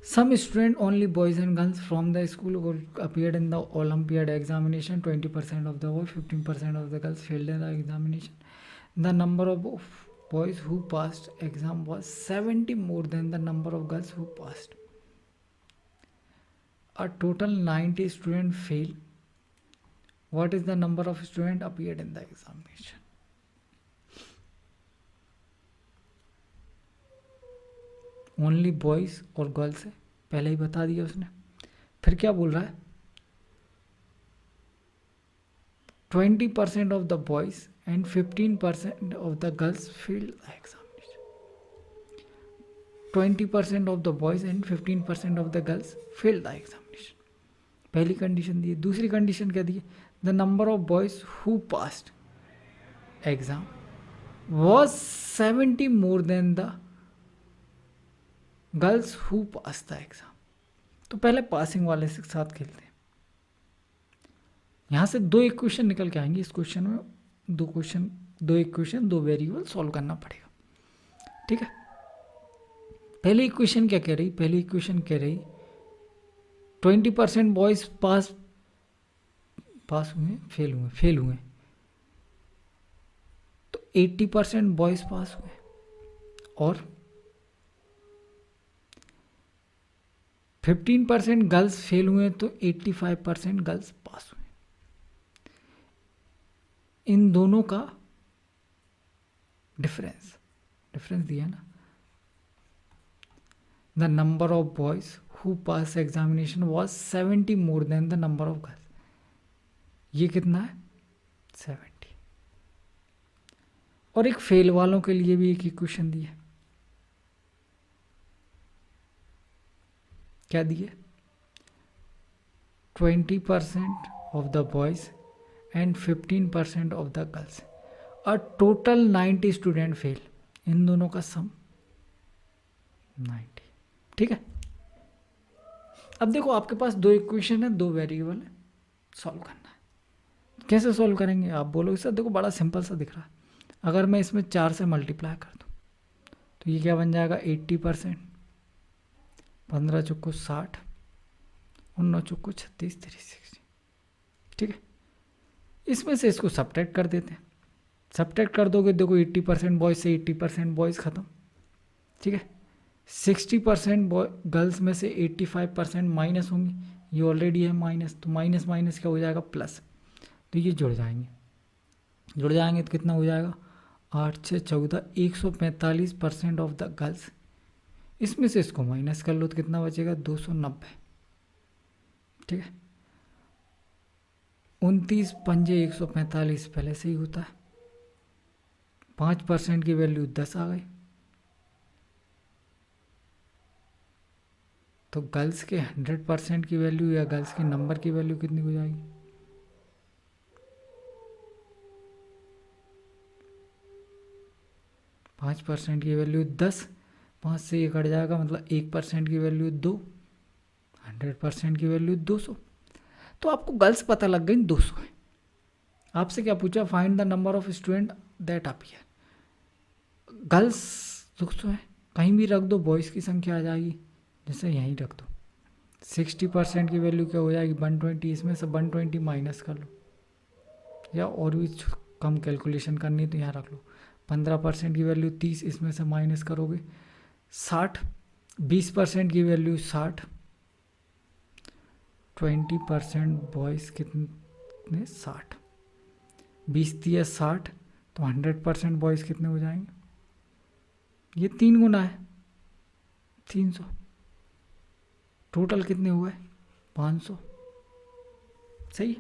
Some student, only boys and girls from the school appeared in the Olympiad examination. 20% of the boys, 15% of the girls failed in the examination. The number of boys who passed exam was 70 more than the number of girls who passed. A total 90 students failed. What is the number of students appeared in the examination? Only boys और girls है, पहले ही बता दिया उसने। फिर क्या बोल रहा है? 20% of the boys and 15% of the girls field the examination. 20% of the boys and 15% of the girls field the examination, पहली कंडीशन दी है। दूसरी कंडीशन क्या दी है? The number of boys who passed exam was 70 more than the girls who pass the exam. तो पहले passing वाले से साथ खेलते हैं। यहाँ से दो इक्वेशन निकल के आएंगे। इस क्वेश्चन में दो इक्वेशन दो वेरिएबल सॉल्व करना पड़ेगा, ठीक है। पहली इक्वेशन क्या कह रही? पहली इक्वेशन कह रही 20% बॉयज पास हुए, फेल हुए, तो 80% बॉयज पास हुए और 15% गर्ल्स फेल हुए, तो 85% गर्ल्स पास हुए। इन दोनों का डिफरेंस दिया ना। The number of boys who pass examination was 70 more than the number of girls. ये कितना है? 70। और एक फेल वालों के लिए भी एक इक्वेशन दी है। क्या दिए? 20% of the boys and 15% of the girls, a total 90 student fail. इन दोनों का सम 90, ठीक है। अब देखो आपके पास दो इक्वेशन है, दो वेरिएबल है, सॉल्व करना है। कैसे सॉल्व करेंगे आप बोलोगे सर? देखो बड़ा सिंपल सा दिख रहा है। अगर मैं इसमें 4 से मल्टीप्लाई कर दूँ तो ये क्या बन जाएगा? 80%, 15 चौको 60 और 9 चौको 36, 360, ठीक है। इसमें से इसको सब्ट्रैक्ट कर देते हैं। सब्ट्रैक्ट कर दोगे, देखो 80% बॉयज से 80% बॉयज ख़त्म, ठीक है। 60% गर्ल्स में से 85% माइनस होंगी, ये ऑलरेडी है माइनस, तो माइनस माइनस क्या हो जाएगा? प्लस। तो ये जुड़ जाएंगे तो कितना हो जाएगा? 8 से 14, 145% ऑफ द गर्ल्स। इसमें से इसको माइनस कर लो तो कितना बचेगा? 290, ठीक है। 29 पंजे 145 पहले से ही होता है। 5% की वैल्यू 10 आ गई, तो गर्ल्स के 100% की वैल्यू या गर्ल्स के नंबर की वैल्यू कितनी हो जाएगी? 5% की वैल्यू 10, 5 से ये कट जाएगा, मतलब 1% की वैल्यू 2, 100% की वैल्यू 200। तो आपको गर्ल्स पता लग गई 200 है। आपसे क्या पूछा? Find the number of student that appear. Girls 200 है, कहीं भी रख दो बॉयज़ की संख्या आ जाएगी, जैसे यहीं रख दो। 60% की वैल्यू क्या हो जाएगी? 120। इसमें से 120 माइनस कर लो, या और भी कम कैलकुलेशन करनी तो यहाँ रख लो। 15% की वैल्यू 30, इसमें से माइनस करोगे 60। 20% की वैल्यू 60। 20% बॉयज़ कितने? 60। 20 दिया 60, तो 100% बॉयज़ कितने हो जाएंगे? ये 3 गुना है, 300। टोटल कितने हुए? 500, सही।